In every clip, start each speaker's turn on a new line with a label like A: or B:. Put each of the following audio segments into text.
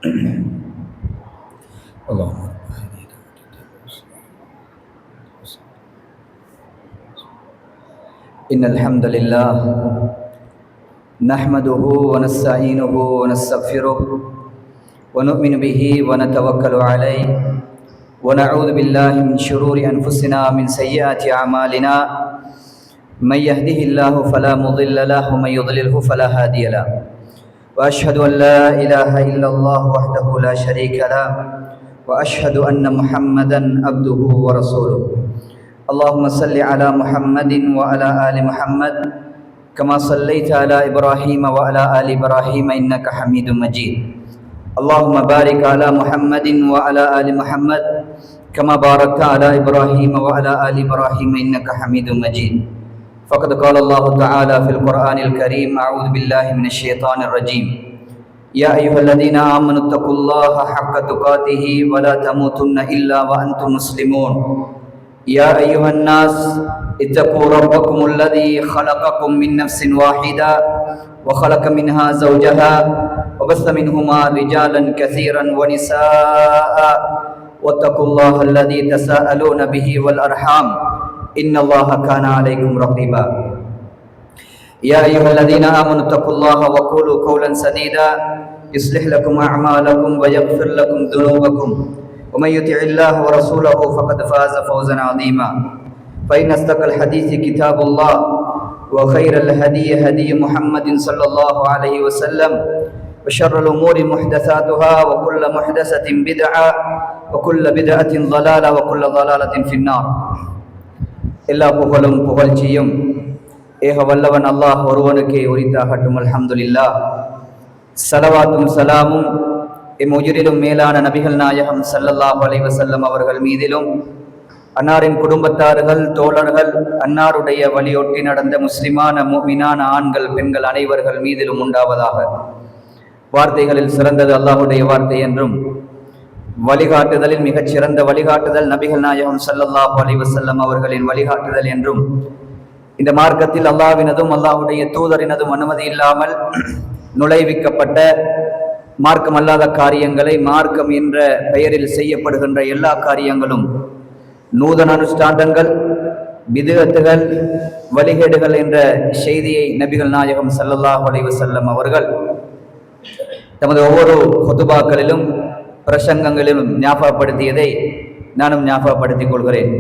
A: اللهم إن الحمد لله نحمده ونستعينه ونستغفره ونؤمن به ونتوكل عليه ونعوذ بالله من شرور أنفسنا ومن سيئات أعمالنا من يهده الله فلا مضل له ومن يضلله فلا هادي له وأشهد أن لا إله إلا الله وحده لا شريك له وأشهد أن محمدا عبده ورسوله اللهم صل على محمد وعلى آل محمد كما صليت على إبراهيم وعلى آل إبراهيم إنك حميد مجيد اللهم بارك على محمد وعلى آل محمد كما باركت على إبراهيم وعلى آل إبراهيم إنك حميد مجيد فقد قال الله تعالى في القرآن الكريم أعوذ بالله من الشيطان الرجيم يا أيها الذين آمنوا اتقوا الله حق تقاته ولا تموتن إلا وأنتم مسلمون يا أيها الناس اتقوا ربكم الذي خلقكم من نفس واحدة وخلق منها زوجها وبث منهما رجالا كثيرا ونساء واتقوا الله الذي تساءلون به والأرحام إن الله كان عليكم رقيبا يا أيها الذين آمنوا اتقوا الله وقولوا قولا سديدا يصلح لكم أعمالكم ويغفر لكم ذنوبكم ومن يطع الله ورسوله فقد فاز فوزا عظيما فإن أصدق الحديث كتاب الله وخير الهدي هدي محمد صلى الله عليه وسلم وشر الأمور محدثاتها وكل محدثة بدعة وكل بدعة ضلالة وكل ضلالة في النار எல்லா புகழும் புகழ்ச்சியும் ஏக வல்லவன் அல்லாஹ் ஒருவனுக்கே உரித்தாகட்டும். அல்ஹம்துலில்லாஹ். ஸலவாத்தும் சலாமும் உயிரிலும் மேலான நபிகள் நாயகம் ஸல்லல்லாஹு அலைஹி வஸல்லம் அவர்கள் மீதிலும், அன்னாரின் குடும்பத்தார்கள், தோழர்கள், அன்னாருடைய வழியொட்டி நடந்த முஸ்லிமான முஃமினான ஆண்கள் பெண்கள் அனைவர்கள் மீதிலும் உண்டாவதாக. வார்த்தைகளில் சிறந்தது அல்லாஹுடைய வார்த்தை என்றும், வழிகாட்டுதலில் மிகச் சிறந்த வழிகாட்டுதல் நபிகள் நாயகம் ஸல்லல்லாஹு அலைஹி வஸல்லம் அவர்களின் வழிகாட்டுதல் என்றும், இந்த மார்க்கத்தில் அல்லாஹ்வினதும் அல்லாஹுடைய தூதரினதும் அனுமதி இல்லாமல் நுழைவிக்கப்பட்ட மார்க்கம் அல்லாத காரியங்களை மார்க்கம் என்ற பெயரில் செய்யப்படுகின்ற எல்லா காரியங்களும் நூதன அனுஷ்டானங்கள், பிதுஅத்துகள், வழிகேடுகள் என்ற செய்தியை நபிகள் நாயகம் ஸல்லல்லாஹு அலைஹி வஸல்லம் அவர்கள் தமது ஒவ்வொரு குதுபாக்களிலும் பிரசங்கங்களிலும் ஞாபகப்படுத்தியதை நானும் ஞாபகப்படுத்திக் கொள்கிறேன்.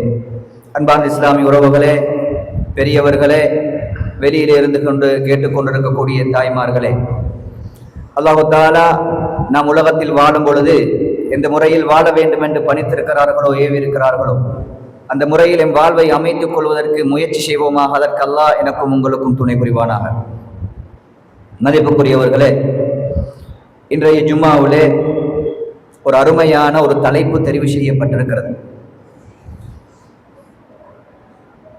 A: அன்பான இஸ்லாமிய உறவுகளே, பெரியவர்களே, வெளியிலே இருந்து கொண்டு கேட்டுக்கொண்டிருக்கக்கூடிய தாய்மார்களே, அல்லாஹு தஆலா நாம் உலகத்தில் வாழும் பொழுது எந்த முறையில் வாழ வேண்டும் என்று பணித்திருக்கிறார்களோ, ஏவிருக்கிறார்களோ, அந்த முறையில் என் வாழ்வை அமைத்துக் கொள்வதற்கு முயற்சி செய்வோமாக. அதற்கு அல்லாஹ் எனக்கும் உங்களுக்கும் துணை புரிவானாக. மதிப்புக்குரியவர்களே, இன்றைய ஜும்மாவிலே ஒரு அருமையான ஒரு தலைப்பு தெரிவு செய்யப்பட்டிருக்கிறது.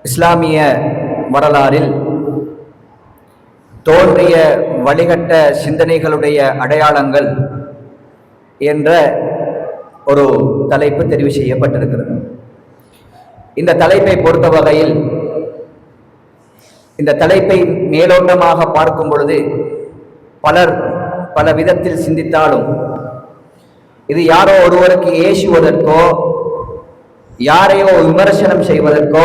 A: இஸ்லாமிய வரலாறில் தோன்றிய வழிகட்ட சிந்தனைகளுடைய அடையாளங்கள் என்ற ஒரு தலைப்பு தெரிவு செய்யப்பட்டிருக்கிறது. இந்த தலைப்பை பொறுத்த வகையில், இந்த தலைப்பை மேலோட்டமாக பார்க்கும் பொழுது பலர் பல விதத்தில் சிந்தித்தாலும், இது யாரோ ஒருவருக்கு ஏசுவதற்கோ, யாரையோ விமர்சனம் செய்வதற்கோ,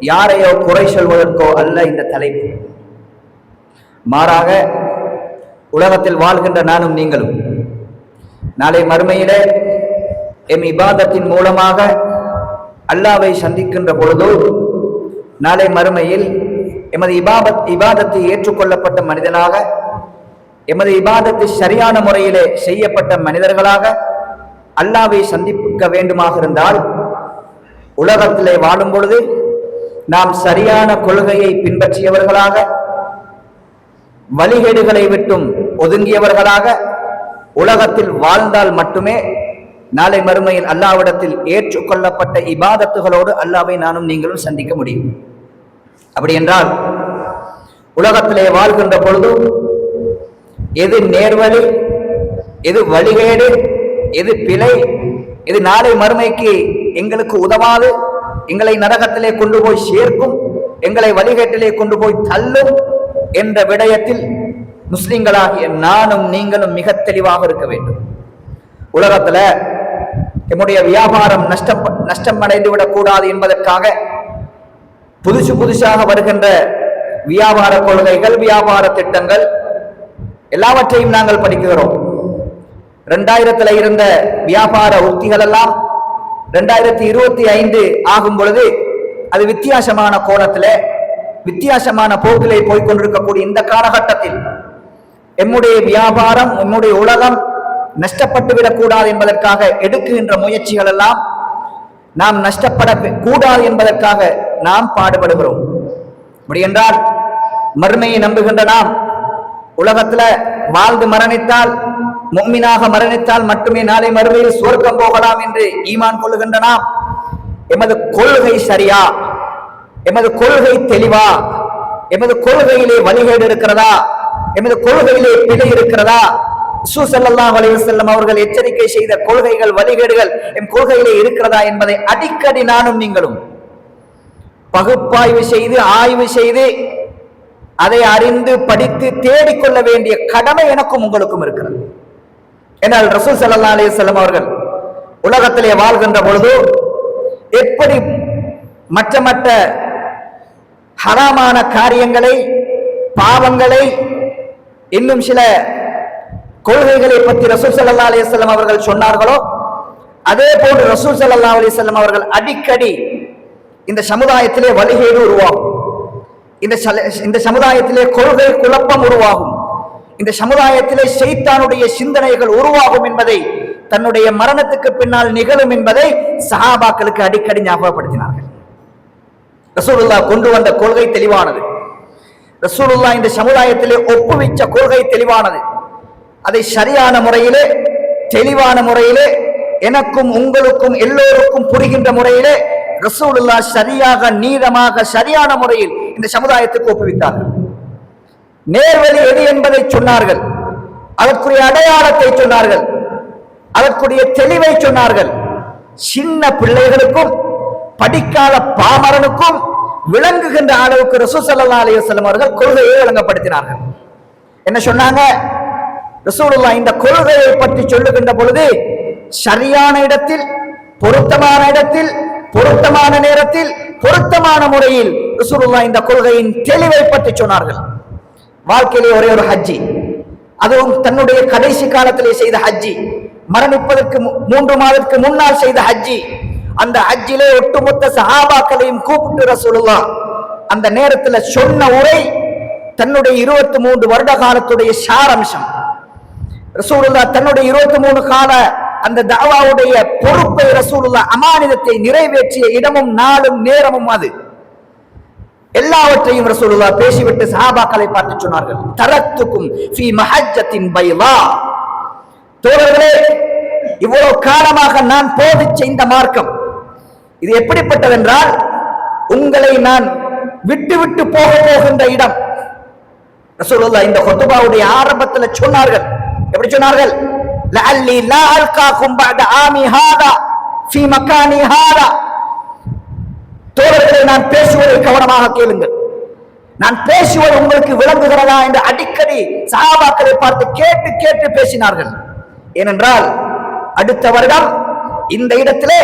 A: யாரையோ குறை சொல்வதற்கோ அல்ல இந்த தலைப்பு. மாறாக உலகத்தில் வாழ்கின்ற நானும் நீங்களும் நாளை மறுமையிலே எம் இபாதத்தின் மூலமாக அல்லாஹ்வை சந்திக்கின்ற பொழுது, நாளை மறுமையில் எமது இபாதத்தை ஏற்றுக்கொள்ளப்பட்ட மனிதனாக, எமது இபாதத்தை சரியான முறையிலே செய்யப்பட்ட மனிதர்களாக அல்லாஹ்வை சந்திக்க வேண்டுமாக இருந்தால், உலகத்திலே வாழும் பொழுது நாம் சரியான கொள்கையை பின்பற்றியவர்களாக, வழிகேடுகளை விட்டும் ஒதுங்கியவர்களாக உலகத்தில் வாழ்ந்தால் மட்டுமே நாளை மறுமையில் அல்லாஹ்விடத்தில் ஏற்றுக்கொள்ளப்பட்ட இபாதத்துகளோடு அல்லாஹ்வை நானும் நீங்களும் சந்திக்க முடியும். அப்படி என்றால் உலகத்திலே வாழ்கின்ற பொழுது எது நேர்வழி, எது வழிகேடு, எது பிழை, எது நாளை மறுமைக்கு எங்களுக்கு உதவாது, எங்களை நரகத்திலே கொண்டு போய் சேர்க்கும், எங்களை வழிகேட்டிலே கொண்டு போய் தள்ளும் என்ற விடயத்தில் முஸ்லிம்களாகிய நானும் நீங்களும் மிக தெளிவாக இருக்க வேண்டும். உலகத்துல நம்முடைய வியாபாரம் நஷ்டம் அடைந்து விடக்கூடாது என்பதற்காக புதுசாக வருகின்ற வியாபார கொள்கைகள், வியாபார திட்டங்கள் எல்லாவற்றையும் நாங்கள் படிக்கிறோம். 2000 இருந்த வியாபார உத்திகள் எல்லாம் 2025 ஆகும் பொழுது அது வித்தியாசமான கோணத்திலே, வித்தியாசமான போக்கிலே போய்கொண்டிருக்கக்கூடிய இந்த காலகட்டத்தில் எம்முடைய வியாபாரம், நம்முடைய உலகம் நஷ்டப்பட்டு விடக்கூடாது என்பதற்காக எடுக்கின்ற முயற்சிகள் எல்லாம் நாம் நஷ்டப்படக்கூடாது என்பதற்காக நாம் பாடுபடுகிறோம். அப்படி என்றால் மறுமையை நம்புகின்ற நாம் உலகத்துல வாழ்ந்து மரணித்தால், முஃமினாக மரணித்தால் மட்டுமே நாளை மறுமையில் சுவர்க்கம் போகலாம் என்று ஈமான் கொள்ளுகின்ற நாம், எமது கொள்கை சரியா, எமது கொள்கை தெளிவா, எமது கொள்கையிலே வழிகேடு இருக்கிறதா, எமது கொள்கையிலே பிழை இருக்கிறதா, ரசூல் ஸல்லல்லாஹு அலைஹி வஸல்லம் அவர்கள் எச்சரிக்கை செய்த கொள்கைகள், வழிகேடுகள் எம் கொள்கையிலே இருக்கிறதா என்பதை அடிக்கடி நானும் நீங்களும் பகுப்பாய்வு செய்து, ஆய்வு செய்து, அதை அறிந்து படித்து தேடிக்கொள்ள வேண்டிய கடமை எனக்கும் உங்களுக்கும் இருக்கிறது. என்றால் ரசூல் ஸல்லல்லாஹு அலைஹி வஸல்லம் அவர்கள் உலகத்திலே வாழ்கின்ற பொழுது எப்படி மற்ற ஹராமான காரியங்களை, பாவங்களை, இன்னும் சில கொள்கைகளை பற்றி ரசூல் ஸல்லல்லாஹு அலைஹி வஸல்லம் அவர்கள் சொன்னார்களோ, அதே போன்று ரசூல் ஸல்லல்லாஹு அலைஹி வஸல்லம் அவர்கள் அடிக்கடி இந்த சமுதாயத்திலே வழிகேடு உருவாகும், இந்த சமுதாயத்திலே கொள்கை குழப்பம் உருவாகும், இந்த சமுதாயத்திலே ஷைத்தானுடைய சிந்தனைகள் உருவாகும் என்பதை, தன்னுடைய மரணத்துக்கு பின்னால் நிகழும் என்பதை சஹாபாக்களுக்கு அடிக்கடி ஞாபகப்படுத்தினார்கள். ரசூலுல்லாஹ் கொண்டு வந்த கொள்கை தெளிவானது. ரசூலுல்லாஹ் இந்த சமுதாயத்திலே ஒப்புவிச்ச கொள்கை தெளிவானது. அதை சரியான முறையிலே, தெளிவான முறையிலே, எனக்கும் உங்களுக்கும் எல்லோருக்கும் புரிகின்ற முறையிலே ரசூலுல்லாஹ் சரியாக, நீதமாக, சரியான முறையில் இந்த சமுதாயத்துக்கு ஒப்புவித்தார்கள். நேர்வழி எது என்பதை சொன்னார்கள், அதற்குரிய அடையாளத்தை சொன்னார்கள், அதற்குரிய தெளிவை சொன்னார்கள். சின்ன பிள்ளைகளுக்கும் படிக்காத பாமரனுக்கும் விளங்குகின்ற அளவுக்கு ரசூல் ஸல்லல்லாஹு அலைஹி வஸல்லம் அவர்கள் கொள்கையை விளங்கப்படுத்தினார்கள். என்ன சொன்னாங்க? ரசூலுல்லாஹ் இந்த கொள்கையை பற்றி சொல்லுகின்ற பொழுது சரியான இடத்தில், பொருத்தமான இடத்தில், பொருத்தமான நேரத்தில், பொருத்தமான முறையில் ரசூலுல்லாஹ் இந்த கொள்கையின் தெளிவை பற்றி சொன்னார்கள். வாழ்க்கையிலே ஒரே ஒரு ஹஜ்ஜி, அதுவும் தன்னுடைய கடைசி காலத்திலே செய்த ஹஜ்ஜி, மரணிப்பதற்கு 3 மாதத்துக்கு முன்னால் செய்த ஹஜ்ஜி. அந்த ஹஜ்ஜிலே ஒட்டுமொத்த சஹாபாக்களையும் கூப்பிட்டு ரசூலுல்லாஹ் அந்த நேரத்தில் சொன்ன உரை தன்னுடைய 23 வருட காலத்துடைய சாரம்சம். ரசூலுல்லாஹ் தன்னுடைய 23 கால அந்த தஅவாவுடைய பொறுப்பை, ரசூலுல்லாஹ் அமானிதத்தை நிறைவேற்றிய இடமும் நாளும் நேரமும் அது. எல்லாவற்றையும் ரசூலுல்லாஹ் பேசிவிட்டு சஹாபாக்களை பார்த்து சொன்னார்கள், தரத்துக்கும் ஃபீ மஹஜ்ஜத்தின் பைலா. தோழர்களே, இவ்வளவு காலமாக நான் போதிச்ச இந்த மார்க்கம் இது எப்படிப்பட்டதென்றால், உங்களை நான் விட்டு விட்டு போகின்ற இடம். ரசூலுல்லாஹ் இந்த குத்பாவுடைய ஆரம்பத்தில் சொன்னார்கள். எப்படி சொன்னார்கள்? லஅல்லி லா அல்காகும் பஅத ஆமி ஹாதா ஃபீ மகானி ஹாதா. தோழர்களே, நான் பேசுவதை கவனமாக கேளுங்கள். நான் பேசுவது உங்களுக்கு விளங்குகிறதா என்று அடிக்கடி சஹாபாக்களை பார்த்து கேட்டு கேட்டு பேசினார்கள். ஏனென்றால் அடுத்த வருடம் இந்த இடத்திலே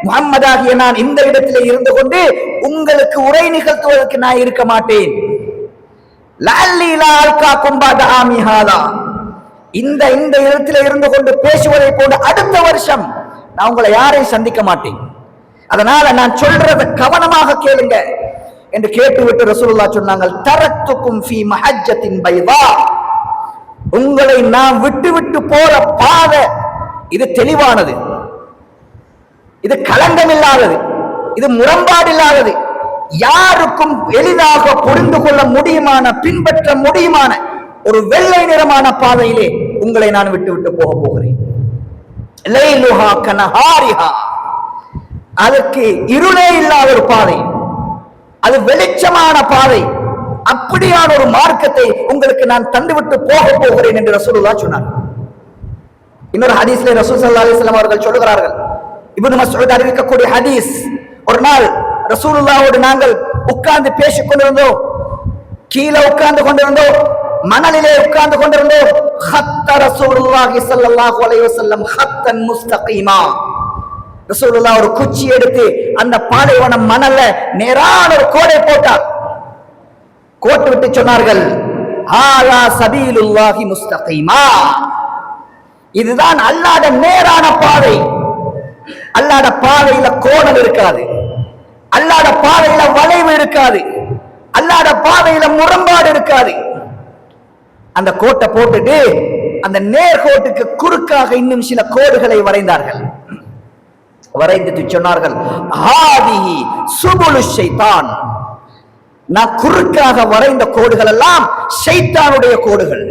A: முஹம்மதாகிய நான் இந்த இடத்திலே இருந்து கொண்டு உங்களுக்கு உரை நிகழ்த்துவதற்கு நான் இருக்க மாட்டேன். லஅல்லி லா அல்காகும் பஅத ஆமி ஹாதா. இந்த இடத்திலே இருந்து கொண்டு பேசுவதை போன்று அடுத்த வருஷம் நான் உங்களை யாரையும் சந்திக்க மாட்டேன். அதனால நான் சொல்றத கவனமாக கேளுங்க என்று கேட்டுவிட்டு ரசூலுல்லாஹ் சொன்னாங்க, தரத்துக்கும் ஃபீ மஹஜ்ஜத்தின் பைதா. உங்களை நான் விட்டு விட்டு போற பாதை இது தெளிவானது, இது களங்கம் இல்லாதது, இது முரண்பாடு இல்லாதது, யாருக்கும் எளிதாக புரிந்து கொள்ள முடியுமான, பின்பற்ற முடியுமான ஒரு வெள்ளை நிறமான பாதையிலே உங்களை நான் விட்டு விட்டு போக போகிறேன். லைலுஹா கனஹாரிஹா. அதற்கு இருளே இல்லாத ஒரு பாதை, அது வெளிச்சமான பாதை. அப்படியான ஒரு மார்க்கத்தை உங்களுக்கு நான் தந்துவிட்டு போக போகிறேன் என்று ரசூலுல்லாஹ் சொன்னார். இன்னொரு ஹதீஸ்ல ரசூல் ஸல்லல்லாஹு அலைஹி வஸல்லம் அவர்கள் சொல்கிறார்கள், இப்னு மஸ்ஊத் அறிவிக்கக்கூடிய ஹதீஸ், ஒரு நாள் ரசூலுல்லாஹோடு நாங்கள் உட்கார்ந்து பேசிக் கொண்டிருந்தோம், கீழே உட்கார்ந்து கொண்டிருந்தோம். மணலிலே உட்கார்ந்து கொண்டிருந்தோம். ஹத்த ரசூலுல்லாஹி ஸல்லல்லாஹு அலைஹி வஸல்லம் ஹத்தன் முஸ்தகீமா. ரசூலுல்லாஹ் ஒரு குச்சி எடுத்து அந்த பாலைவனம் மணல்ல நேரான ஒரு கோடை போட்டார். கோட்டு விட்டு சொன்னார்கள், ஹாலா சபீலுல்லாஹி முஸ்தகீமா, இதுதான் அல்லாஹ்ட நேரான பாதை. அல்லாஹ்ட பாதையில கோணல் இருக்காது, அல்லாஹ்ட பாதையில வளைவு இருக்காது, அல்லாஹ்ட பாதையில முரண்பாடு இருக்காது. அந்த கோட்டை போட்டுட்டு அந்த நேர்கோட்டுக்கு குறுக்காக இன்னும் சில கோடுகளை வரைந்தார்கள். வரைந்துட்டு சொன்னார்கள், ஹாதிஹி சுபுலு ஷைத்தான், நான் குறுக்காக வரைந்த கோடுகள் எல்லாம் ஷைத்தானுடைய கோடுகள்.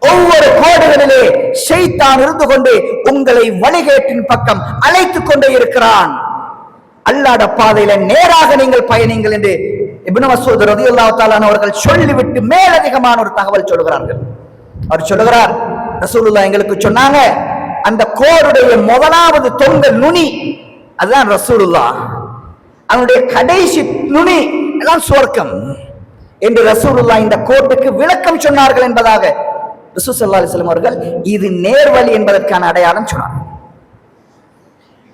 A: ஒவ்வொரு கோடுகளிலே ஷைத்தான் இருந்து கொண்டு உங்களை வழிகேட்டின் பக்கம் அழைத்துக் கொண்டே இருக்கிறான். அல்லாஹ்வுடைய பாதையில நேராக நீங்கள் பயணிங்கள் என்று இப்னு மஸ்ஊத் ரலியல்லாஹு தஆலா அவர்கள் சொல்லிவிட்டு மேலதிகமான ஒரு தகவல் சொல்கிறார்கள். அவர் சொல்கிறார், ரசூலுல்லாஹ் எங்களுக்கு சொன்னாங்க, அந்த கோடுடைய முதலாவது தொங்க நுனி அதுதான் ரசூலுல்லாஹ், அவனுடைய கடைசி நுனி எல்லாம் சுவர்க்கம் என்று ரசூலுல்லாஹ் இந்த கோட்டுக்கு விளக்கம் சொன்னார்கள் என்பதாக ரசூல் ஸல்லல்லாஹு அலைஹி வஸல்லம் அவர்கள் இது நேர்வழி என்பதற்கான அடையாளம் சொன்னார்கள்.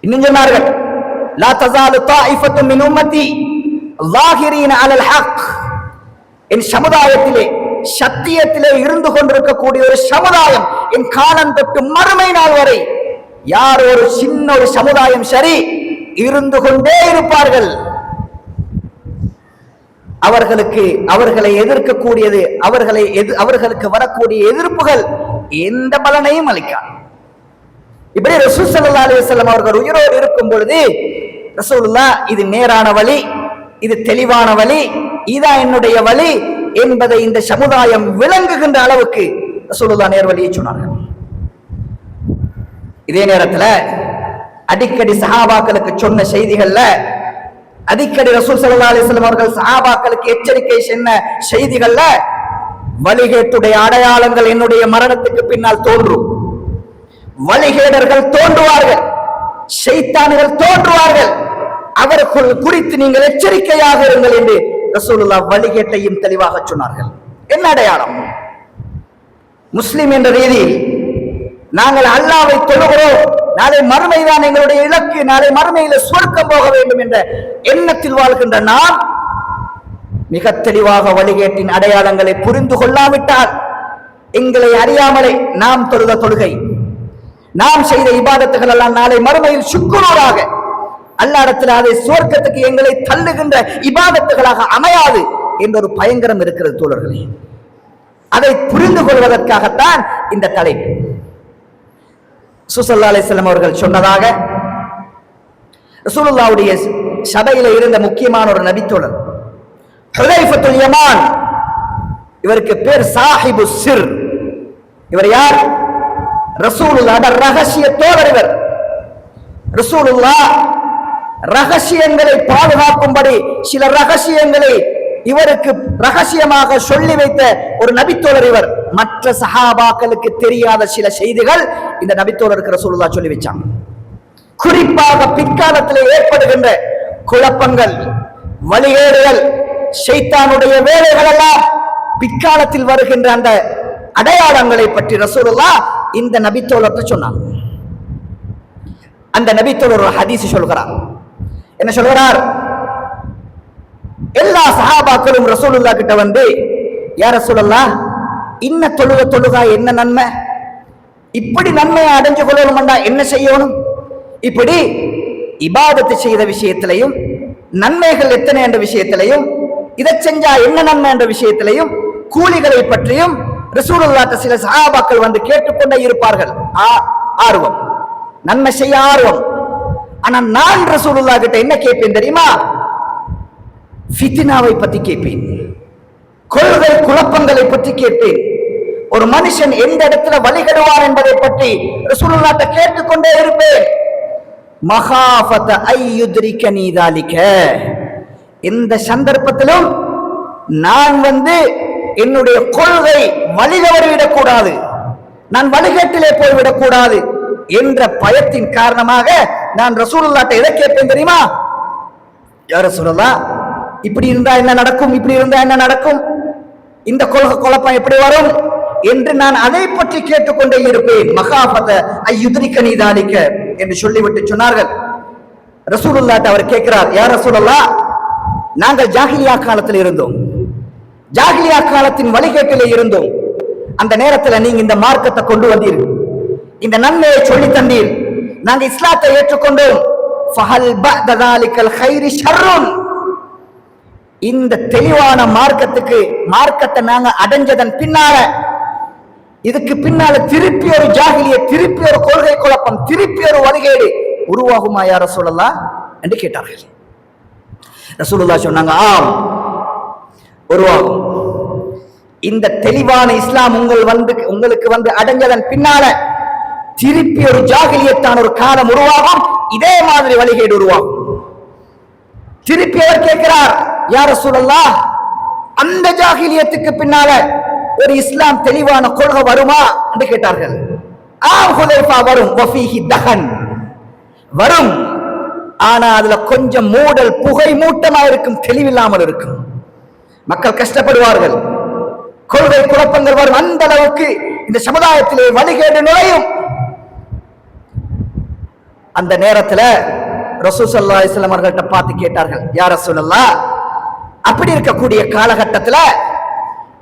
A: இன்னும் சொன்னார்கள், லா தஸாலு தாயிஃபத்து மின் உம்மத்தி ஸாஹிரீன அலல் ஹக், என் சமுதாயத்திலே சத்தியத்திலே இருந்து கொண்டிருக்கக்கூடிய ஒரு சமுதாயம் என் காலம் தொட்டு மறுமை நாள் வரை யார் ஒரு சின்ன ஒரு சமுதாயம் சரி இருந்து கொண்டே இருப்பார்கள். அவர்களை எதிர்க்கக்கூடியது, அவர்களுக்கு வரக்கூடிய எதிர்ப்புகள் எந்த பலனையும் அளிக்காது. இப்படி ரசூல் ஸல்லல்லாஹு அலைஹி வஸல்லம் அவர்கள் உயிரோடு இருக்கும் பொழுது ரசூலுல்லாஹ் இது நேரான வழி, இது தெளிவான வழி, இதான் என்னுடைய வழி என்பதை இந்த சமுதாயம் விளங்குகின்ற அளவுக்கு ரசூலுல்லாஹ் நேர்வழியை சொன்னார்கள். இதே நேரத்தில் அடிக்கடி சஹாபாக்களுக்கு சொன்ன செய்திகள்ல, அடிக்கடி ரசூல் ஸல்லல்லாஹு அலைஹி வஸல்லம் அவர்கள் சஹாபாக்களுக்கு எச்சரிக்கை சொன்ன செய்திகள்ல, வழிகேட்டுடைய அடையாளங்கள் என்னுடைய மரணத்துக்கு பின்னால் தோன்றும், வழிகேடர்கள் தோன்றுவார்கள், ஷைத்தான்கள் தோன்றுவார்கள், அவர்கள் குறித்து நீங்கள் எச்சரிக்கையாக இருங்கள் என்று ரசூலுல்லாஹ் வழிகேட்டையும் தெளிவாக சொன்னார்கள். என்ன அடையாளம்? முஸ்லிம் என்ற ரீதியில் நாங்கள் அல்லாஹ்வை தொழுகிறோம், நாளை மறுமைதான் எங்களுடைய இலக்கு, நாளை மறுமையில சுவர்க்கம் போக வேண்டும் என்ற எண்ணத்தில் வாழ்கின்ற நாம் மிக தெளிவாக வழிகேட்டின் அடையாளங்களை புரிந்து கொள்ளாவிட்டால் எங்களை அறியாமலே நாம் தொழுத தொழுகை, நாம் செய்த இபாதத்துகள் எல்லாம் நாளை மறுமையில் சுக்குனூராக அல்லாஹ்விடத்தில் அதை சுவர்க்கத்துக்கு எங்களை தள்ளுகின்ற இபாதத்துகளாக அமையாது என்ற ஒரு பயங்கரம் இருக்கிறது தோழர்களே. அதை புரிந்து கொள்வதற்காகத்தான் இந்த தலைப்பு. ஸல்லல்லாஹு அலைஹி வஸல்லம் அவர்கள் சொன்னதாக, ரசூலுல்லாஹ்வுடைய சபையில இருந்த முக்கியமான ஒரு நபித்தோழர் ஹுதைஃபத்துல் யமான், இவருக்கு பேர் சாஹிபு சிர். இவர் யார்? ரசூலுல்லாஹ் ரகசிய தோழர். இவர் ரசூலுல்லாஹ் ரகசியங்களை பாதுகாக்கும்படி சில ரகசியங்களை இவருக்கு ரகசியமாக சொல்லி வைத்த ஒரு நபித்தோழர் இவர். மற்ற சஹாபாக்களுக்கு தெரியாத சில செய்திகள் இந்த நபித்தோழருக்கு ரசூலுல்லாஹ் சொல்லி வச்சாங்க. குறிப்பாக பிற்காலத்தில் ஏற்படுகின்ற குழப்பங்கள், வழிகேடுகள், ஷைத்தானுடைய வேலைகள் எல்லாம் பிற்காலத்தில் வருகின்ற அந்த அடையாளங்களை பற்றி ரசூலுல்லாஹ் இந்த நபித்தோழர்கிட்ட சொன்னாங்க. அந்த நபித்தோழர் ஒரு ஹதீஸ் சொல்கிறார். என்ன சொல்கிறார்? எல்லா சஹாபாக்களும் ரசூலுல்லாஹ் கிட்ட வந்து, யா ரசூலல்லாஹ், இன்ன தொழுகா என்ன நன்மை, இப்படி நன்மையை அடைஞ்சு கொள்ளணும்டா என்ன செய்யணும், இப்படி இபாதத்து செய்த விஷயத்திலையும் நன்மைகள் எத்தனை என்ற விஷயத்திலையும், இதை செஞ்சா என்ன நன்மை என்ற விஷயத்திலையும், கூலிகளை பற்றியும் ரசூலுல்லாஹ் சில சஹாபாக்கள் வந்து கேட்டுக்கொண்டே இருப்பார்கள். ஆர்வம், நன்மை செய்ய ஆர்வம். ஆனா நான் ரசூலுல்லாஹ் கிட்ட என்ன கேட்பேன் தெரியுமா? ஃபித்னாவை பத்தி கேட்பேன், கொள்கை குழப்பங்களை பற்றி கேட்பேன், ஒரு மனுஷன் எந்த இடத்துல வழிகடுவான் என்பதை பற்றி ரசூலுல்லாஹ் கிட்ட கேட்டுக்கொண்டே இருப்பேன். மகாஃபத ஐயுத்ரிகனி தாலிக, இந்த சந்தர்ப்பத்திலும் நான் வந்து என்னுடைய கொள்கை வழிதவறிவிடக் கூடாது, நான் வழிகேட்டிலே போய்விடக் கூடாது என்ற பயத்தின் காரணமாக நான் ரசூலுல்லாஹ்ட்ட எதை கேட்பேன் தெரியுமா? யா ரசூலுல்லாஹ், இப்படி இருந்தா என்ன நடக்கும், இப்படி இருந்தா என்ன நடக்கும், இந்த கொள்கை குழப்பம் எப்படி வரும் என்று நான் அதை பற்றி கேட்டுக்கொண்டே இருப்பேன். மகாபத ஐயுத்ரிகனி தாலிக என்று சொல்லிவிட்டு சொன்னார்கள். ரசூலுல்லாஹ் அவர் கேட்கிறார், யா ரசூலல்லாஹ், நாங்கள் ஜாஹிலியா காலத்தில் இருந்தோம், ஜாஹிலியா காலத்தின் வழிகேட்டிலே இருந்தோம். அந்த நேரத்தில் நீங்க இந்த மார்க்கத்தை கொண்டு வந்தீர்கள், இந்த நன்மையை சொல்லி தந்தீர், நாங்கள் இஸ்லாத்தை ஏற்றுக்கொண்டோம். ஃபஹல் பஅத தாலிகல் கைரி ஷர்ருன், இந்த தெளிவான மார்க்கத்தை நாங்க அடைஞ்சதன் பின்னால இதுக்கு பின்னால திருப்பி ஒரு ஜாஹிலிய, திருப்பி ஒரு கொள்கை குழப்பம், திருப்பி ஒரு வழிகேடு உருவாகுமா யா ரசூலல்லாஹ் என்று கேட்டார்கள். ரசூலுல்லாஹ் சொன்னாங்க, ஆம் உருவாகும். இந்த தெளிவான இஸ்லாம் உங்களுக்கு வந்து அடைஞ்சதன் பின்னால திருப்பி ஒரு ஜாஹிலியத்தான ஒரு காலம் உருவாகும், இதே மாதிரி வழிகேடு உருவாகும். திருப்பி அவர் கேட்கிறார், யா ரசூலல்லாஹ், அந்த ஜாஹிலியத்துக்கு பின்னால ஒரு இஸ்லாம் தெளிவான கொள்கை வருமா என்று கேட்டார்கள். ஆம் ஹுதைஃபா, வரும். வஃபீஹி தஹன், வரும். ஆனா அதுல கொஞ்சம் மூடல், புகை மூட்டமா இருக்கும், தெளிவில்லாமல் இருக்கும். மக்கள் கஷ்டப்படுவார்கள், கொள்கை குழப்பங்கள் வரும். அந்த அளவுக்கு இந்த சமுதாயத்திலே வழிகேடு நுழையும். அந்த நேரத்தில் ரசூல் ஸல்லல்லாஹு அலைஹி வஸல்லம் அவர்கள்ட்ட பார்த்து கேட்டார்கள், யா ரசூலல்லாஹ், அப்படி இருக்கக்கூடிய காலகட்டத்தில்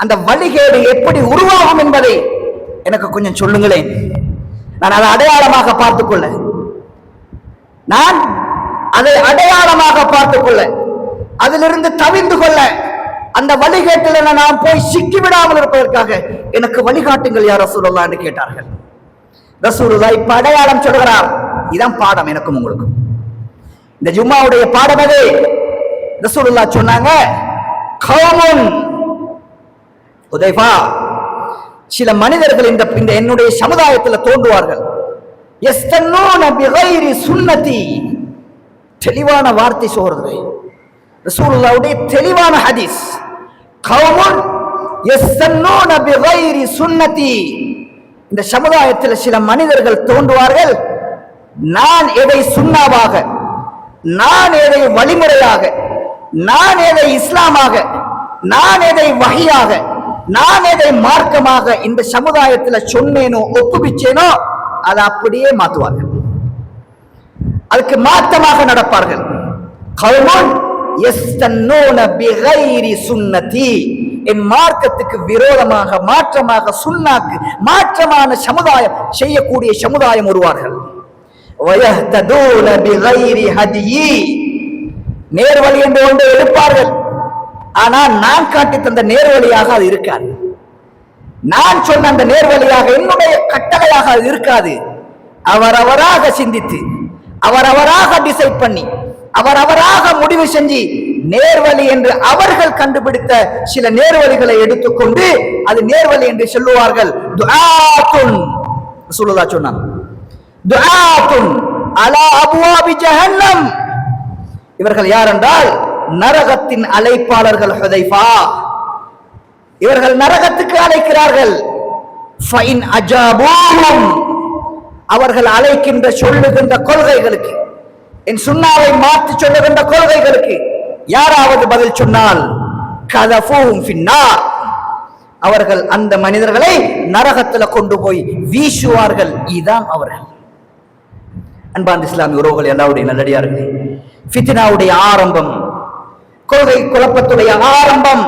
A: அந்த வழிகேடு எப்படி உருவாகும் என்பதை எனக்கு கொஞ்சம் சொல்லுங்களேன். நான் அதை அடையாளமாக பார்த்துக்கொள்ள, நான் அதை அடையாளமாக பார்த்துக்கொள்ள, அதிலிருந்து தவிர்ந்து கொள்ள, அந்த வழிகேட்டில் நான் போய் சிக்கிவிடாமல் இருப்பதற்காக எனக்கு வழிகாட்டுங்கள் யா ரசூலுல்லாஹ் என்று கேட்டார்கள். ரசூலுல்லாஹ் இப்ப அடையாளம் சொல்கிறார். இதான் பாடம் எனக்கும் உங்களுக்கும். இந்த ஜும்மாவுடைய பாடம் அது. ரசூலுல்லாஹ் சொன்னாங்க, கௌமுன், ஹுதைஃபா, சில மனிதர்கள் இந்த என்னுடைய சமுதாயத்தில் தோன்றுவார்கள். யஸ்தன்னூன பிகைரி சுன்னதி, தெளிவான வார்த்தை சொல்றது, ரசூலுல்லாஹ்வுடைய தெளிவான ஹதீஸ். கௌமுன் யஸ்தன்னூன பிகைரி சுன்னதி, இந்த சமுதாயத்தில் சில மனிதர்கள் தோன்றுவார்கள், நான் எதை சுன்னாவாக, நான் எதை வழிமுறையாக, நான் எதை இஸ்லாமாக, நான் எதை வஹியாக, நான் எதை மார்க்கமாக இந்த சமுதாயத்தில் சொன்னேனோ ஒப்புவிச்சேனோ அதை அப்படியே மாற்றுவார்கள், அதுக்கு மாற்றமாக நடப்பார்கள். கௌமுன் யஸ்தன்னூன பிகைரி சுன்னதி, என் மார்க்கத்துக்கு விரோதமாக, மாற்றமாக, சுன்னாக்கு மாற்றமான சமுதாயம் செய்யக்கூடிய சமுதாயம் வருவார்கள். வயஹ்ததூன பிகைரி ஹதியி, நேர்வழி என்று ஒன்று எடுப்பார்கள், ஆனால் நான் காட்டி தந்த நேர்வழியாக அது இருக்காது, நான் சொன்ன அந்த நேர்வழியாக, என்னுடைய கட்டளையாக அது இருக்காது. அவரவராக சிந்தித்து, அவரவராக டிசைட் பண்ணி, அவரவராக முடிவு செஞ்சு, நேர்வழி என்று அவர்கள் கண்டுபிடித்த சில நேர்வழிகளை எடுத்துக்கொண்டு அது நேர்வழி என்று சொல்லுவார்கள். துஆத்துன், ரசூலுல்லாஹ் சொன்னாங்க, துஆத்துன் அலா அப்வாபி ஜஹன்னம், இவர்கள் யார் என்றால் நரகத்தின் அழைப்பாளர்கள். ஹுதைஃபா, இவர்கள் நரகத்துக்கு அழைக்கிறார்கள். ஃபைன் அஜாபூஹும், அவர்கள் அழைக்கின்ற சொல்லுகின்ற கொள்கைகளுக்கு, என் சுன்னாவை மாற்றி சொல்லுகின்ற கொள்கைகளுக்கு யாராவது பதில் சொன்னால் கதஃபூஹும் ஃபின்னார், அவர்கள் அந்த மனிதர்களை நரகத்தில் கொண்டு போய் வீசுவார்கள். இதுதான் அவர்கள். அன்பார்ந்த இஸ்லாமிய உறவுகள், எல்லாருடைய நல்லடியார்கள், ஃபித்னாவுடைய ஆரம்பம், கொள்கை குழப்பத்துடைய ஆரம்பம்,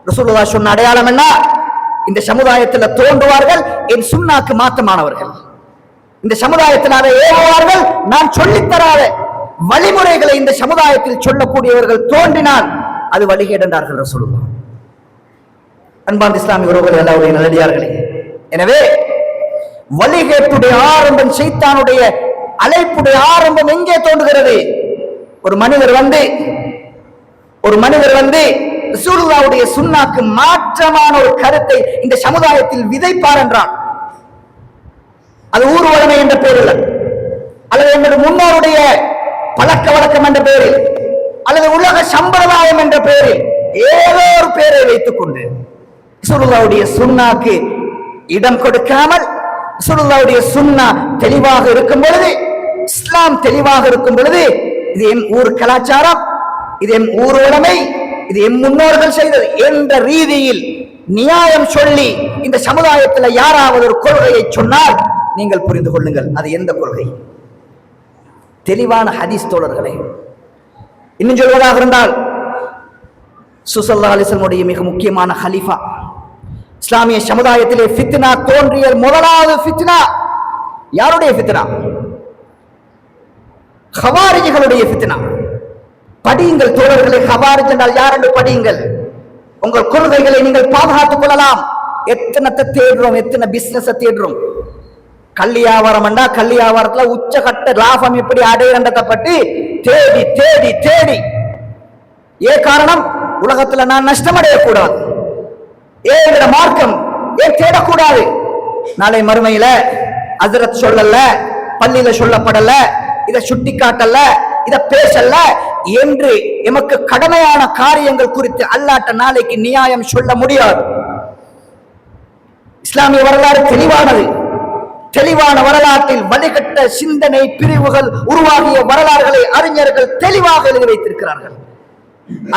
A: ரசூலுல்லாஹ் சொன்ன அடையாளம் என்ன? இந்த சமுதாயத்தில் தோன்றுவார்கள் என் சுன்னாக்கு மாற்றமானவர்கள், இந்த சமுதாயத்தில் அதை ஏவுவார்கள், நான் சொல்லித்தராத வழிமுறைகளை இந்த சமுதாயத்தில் சொல்லக்கூடியவர்கள் தோன்றினால் அது வழிகேடு என்றார்கள் ரசூலுல்லாஹ். அன்பார்ந்த இஸ்லாமிய உறவுகள், எல்லாருடைய நல்லடியார்களே, எனவே வழிகேட்டுடைய ஆரம்பம், ஷைத்தானுடைய அழைப்புடைய ஆரம்பம் எங்கே தோன்றுகிறது? ஒரு மனிதர் வந்து ரசூலுல்லாஹ்வுடைய சுன்னாக்கு மாற்றமான ஒரு கருத்தை இந்த சமுதாயத்தில் விதைப்பார் என்றான். அது ஊர்வலமை என்ற பெயரில், அல்லது எங்களுடைய முன்னோருடைய பழக்க வழக்கம் என்ற பெயரில், அல்லது உலக சம்பிரதாயம் என்ற பெயரில், ஏதோ ஒரு பெயரை வைத்துக் கொண்டு ரசூலுல்லாஹ்வுடைய சுன்னாக்கு இடம் கொடுக்காமல், ரசூலுல்லாஹ்வுடைய சுன்னா தெளிவாக இருக்கும் பொழுது, இஸ்லாம் தெளிவாக இருக்கும் பொழுது, இது என் ஊர் கலாச்சாரம், இது என் ஊர்வலமை, இது என் முன்னோர்கள் செய்தது என்ற ரீதியில் நியாயம் சொல்லி இந்த சமுதாயத்தில் யாராவது ஒரு கொள்கையை சொன்னால் நீங்கள் புரிந்து கொள்ளுங்கள் அது எந்த கொள்கை. தெளிவான ஹதீஸ் தோழர்களே. இன்னும் சொல்வதாக இருந்தால் ஸல்லல்லாஹு அலைஹி வஸல்லம் மிக முக்கியமான ஹலீஃபா, இஸ்லாமிய சமுதாயத்திலே ஃபித்னா தோன்றிய முதலாவது ஃபித்னா யாருடைய ஃபித்னா? ஹவாரிஜிகளுடைய ஃபித்னா. படியுங்கள் தோழர்களே, ஹவாரிஜ் என்றால் யார் என்று படியுங்கள். உங்கள் கொள்கைகளை நீங்கள் பாதுகாத்துக் கொள்ளலாம். எத்தனை தேடுறோம், எத்தனை பிசினஸ் தேடுறோம். கள்ளி வியாபாரம் என்றா கள்ளி வியாபாரத்துல உச்சகட்ட லாபம் எப்படி அடையிறதை பற்றி தேடி தேடி தேடி ஏன் காரணம்? உலகத்துல நான் நஷ்டம் அடையக்கூடாது. ஏன் மார்க்கம் ஏன் தேடக்கூடாது? நாளை மறுமையில ஹஜ்ரத் சொல்லல, பள்ளியில சொல்லப்படல, இதை சுட்டி காட்டல, இதை பேசல என்று எமக்கு கடமையான காரியங்கள் குறித்து அல்லாஹ்ட்ட நாளைக்கு நியாயம் சொல்ல முடியாது. இஸ்லாமிய வரலாறு தெளிவானது. தெளிவான வரலாற்றில் வழிகட்ட சிந்தனை பிரிவுகள் உருவாகிய வரலாறுகளை அறிஞர்கள் தெளிவாக எழுதி வைத்திருக்கிறார்கள்.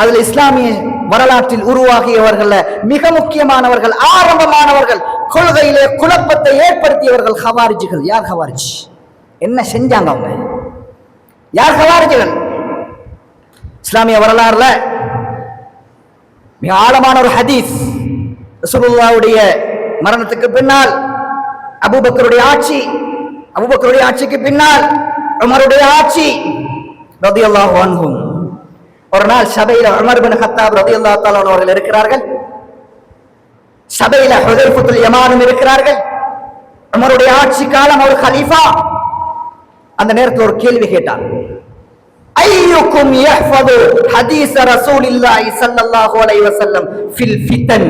A: அதில் இஸ்லாமிய வரலாற்றில் உருவாகியவர்கள் மிக முக்கியமானவர்கள், ஆரம்பமானவர்கள், கொள்கையிலே குழப்பத்தை ஏற்படுத்தியவர்கள் ஹவாரிஜிகள். யார் ஹவாரிஜ்? என்ன செஞ்சாங்க அவங்க? யார் ஹவாரிஜிகள்? இஸ்லாமிய வரலாறுல மிக ஆழமான ஒரு ஹதீஸ். ரசூலுல்லாஹ்வுடைய மரணத்துக்கு பின்னால் அபூபக்கருடைய ஆட்சி, அபூபக்கருடைய ஆட்சிக்கு பின்னால் உமருடைய ஆட்சி ரலியல்லாஹு அன்ஹும். ஒரு நாள் சபையில உமர் இப்னு கத்தாப் ரலியல்லாஹு தஆலா அவர்கள் இருக்கிறார்கள். சபையில ஹுதைஃபத்துல் யமானும் இருக்கிறார்கள். உமருடைய ஆட்சி காலம், ஒரு கலீஃபா. அந்த நேரத்தில் ஒரு கேள்வி கேட்டார். ஐயுக்கும் யஹ்ஃபது ஹதீஸ ரசூலில்லாஹி ஸல்லல்லாஹு அலைஹி வஸல்லம் ஃபில் ஃபிதன்.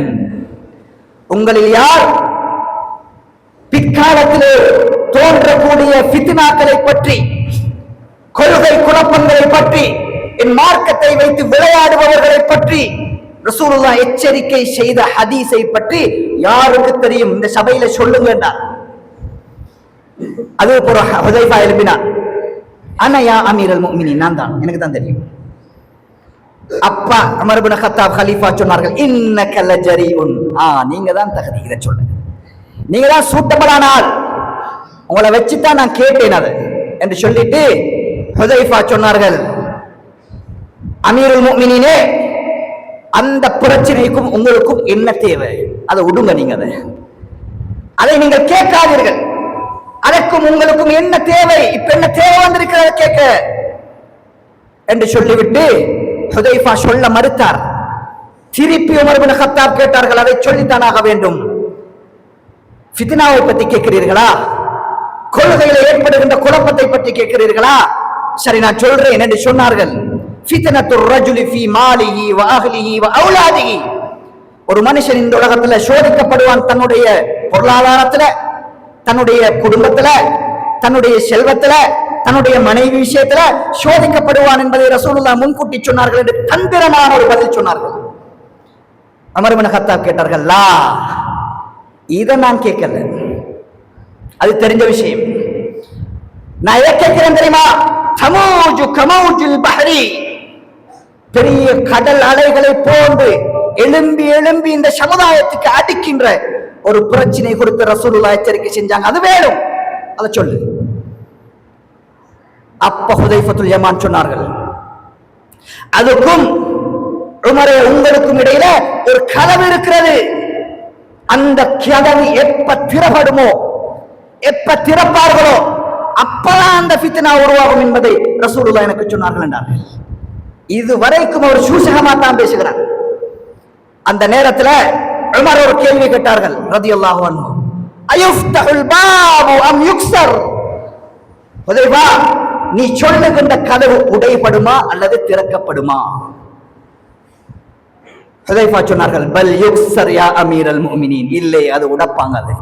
A: உங்களில் யார் பிற்காலத்திலே தோன்றக்கூடிய ஃபித்னாக்களை பற்றி, கொள்கை குழப்பங்களை பற்றி, என் மார்க்கத்தை வைத்து விளையாடுபவர்களை பற்றி ரசூலுல்லாஹ் எச்சரிக்கை செய்த ஹதீஸை பற்றி யாருக்கு தெரியும்? இந்த சபையில சொல்லுங்க என்றார். அது ஒரு ஹுதைஃபா எழுப்பினார். அன யா அமீரல் முஃமினீன், நான் தான், எனக்கு தான் தெரியும். அப்பா உமர் இப்னு கத்தாப் கலீஃபா சொன்னார்கள், இன்னக லஜரீஉன், நீங்க தான் தகுதி, இதை சொல்லுங்க, நீங்க தான் சூட்டபலான ஆள், உங்களை வச்சுதான் நான் கேட்டேன் அது என்று சொல்லிட்டு ஹுதைஃபா சொன்னார்கள், அமீருல் முஃமினீனே, அந்த பிரச்சனைக்கும் உங்களுக்கும் என்ன தேவை? அதை விடுங்க, நீங்க அதை நீங்கள் கேட்காதீர்கள். அதற்கும் உங்களுக்கும் என்ன தேவை? இப்ப என்ன தேவை வந்திருக்கிறது கேட்க என்று சொல்லிவிட்டு ஹுதைஃபா சொல்ல மறுத்தார். திருப்பி உமர் இப்னு கத்தாப் கேட்டார்கள், அதை சொல்லித்தானாக வேண்டும். ஃபித்னாவை பற்றி கேட்கிறீர்களா? கொள்கையில ஏற்படுகின்ற குழப்பத்தை பற்றி கேட்கிறீர்களா? சரி, நான் சொல்றேன் என்று சொன்னார்கள். ஃபித்னத்துர் ரஜுலி ஃபீ மாலிஹி வ அஹ்லிஹி வ அவுலாதிஹி. ஒரு மனுஷன் இந்த உலகத்துல சோதிக்கப்படுவான், தன்னுடைய பொருளாதாரத்துல, தன்னுடைய குடும்பத்துல, தன்னுடைய செல்வத்துல, தன்னுடைய மனைவி விஷயத்துல சோதிக்கப்படுவான் என்பதை ரசூலுல்லாஹ் முன்கூட்டி சொன்னார்கள் என்று தந்திரமான ஒரு பதில் சொன்னார்கள். உமர் இப்னு கத்தாப் கேட்டார்கள், லா, இதை நான் கேட்கல, அது தெரிஞ்ச விஷயம். நான் எதை கேட்கிறேன் தெரியுமா? தமூஜு கமூஜுல் பஹரி, பெரிய கடல் அலைகளை போன்று எழும்பி எழும்பி இந்த சமுதாயத்துக்கு அடிக்கின்ற ஒரு பிரச்சனை குறித்து ரசூலுல்லாஹ் எச்சரிக்கை செஞ்சாங்க. அது வேணும், அதை சொல்லு. அப்ப ஹுதைஃபத்துல் யமான் சொன்னார்கள், அதுக்கும் உமரே உங்களுக்கும் இடையில ஒரு கதவு இருக்கிறது. அந்த கதவு எப்ப திறப்படுமோ, எப்ப திறப்பார்களோ அப்பதான் அந்த ஃபித்னா உருவாகும் என்பதை ரசூலுல்லாஹ் எனக்கு சொன்னார்கள் என்றார்கள். இதுவரைக்கும் ஒரு சூசகமா தான் பேசுகிறார். அந்த நேரத்துல உமர் ஒரு கேள்வி கேட்டார்கள் ரலியல்லாஹு அன்ஹு, அயுஃப்தஹுல் பாபு அம் யுக்ஸர். ஹுதைஃபா, நீ சொல்லுகின்ற கதவு உடைபடுமா அல்லது திறக்கப்படுமா? ஹுதைஃபா சொன்னார்கள், பல் யுக்ஸர் யா அமீரல் முஃமினீன். இல்லை, அது உடைப்பாங்க, அது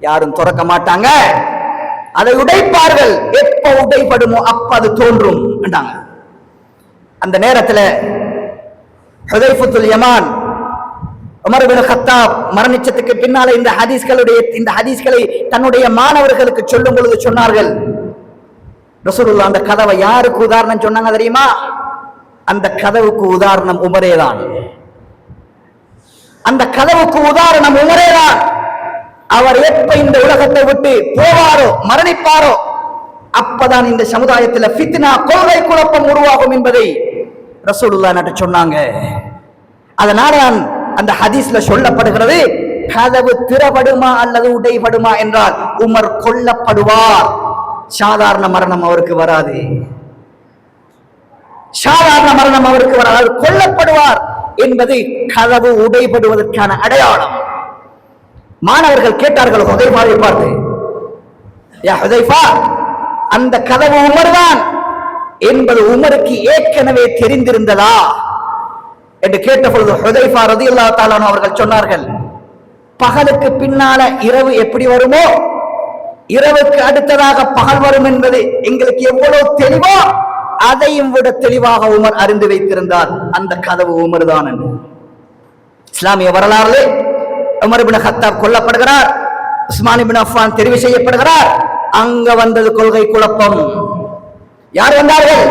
A: யாரும் திறக்க மாட்டாங்க, அதை உடைப்பார்கள். எப்ப உடைபடுமோ அப்ப அது தோன்றும் என்றாங்க. அந்த நேரத்தில் ஹுதைஃபத்துல் யமான் உமர் இப்னு கத்தாப் மரணிச்சதுக்கு பின்னால இந்த ஹதீஸ்களை தன்னுடைய மாணவர்களுக்கு சொல்லும் பொழுது சொன்னார்கள், ரசூலுல்லாஹ் அந்த கதவை யாருக்கு உதாரணம் சொன்னாங்க தெரியுமா? அந்த கதவுக்கு உதாரணம் உமரே தான். அந்த கதவுக்கு உதாரணம் உமரேதான். அவர் எப்ப இந்த உலகத்தை விட்டு போவாரோ, மரணிப்பாரோ, அப்பதான் இந்த சமுதாயத்தில் ஃபித்னா, கொள்கை குழப்பம் உருவாகும் என்பதை ரசூலுல்லாஹ் நட்டு சொன்னாங்க. அதனால அந்த ஹதீஸ்ல சொல்லப்படுகிறது, கதவு திறப்படுமா அல்லது உடைபடுமா என்றால் உமர் கொல்லப்படுவார். சாதாரண மரணம் அவருக்கு வராது, சாதாரண மரணம் அவருக்கு வராது, கொல்லப்படுவார் என்பது கதவு உடைபடுவதற்கான அடையாளம். மாணவர்கள் கேட்டார்கள் ஹுதைஃபாவை பார்த்து, யா ஹுதைஃபா, அந்த கதவு உமர்தான் என்பது உமருக்கு ஏற்கனவே தெரிந்திருந்ததா என்று கேட்ட பொழுது ஹுதைஃபா ரலியல்லாஹு தஆலா அவர்கள் சொன்னார்கள், பகலுக்கு பின்னால இரவு எப்படி வருமோ, இரவுக்கு அடுத்ததாக பகல் வரும் என்பது எங்களுக்கு எவ்வளவு தெளிவோ அதையும் விட தெளிவாக உமர் அறிந்து வைத்திருந்தார். அந்த கதவு உமர் தான் என்று. இஸ்லாமிய வரலாறு உமர் இப்னு கத்தாப் கொல்லப்படுகிறார், உஸ்மான் இப்னு அஃபான் தெரிவு செய்யப்படுகிறார். அங்க வந்தது கொள்கை குழப்பம். யார் வந்தார்கள்?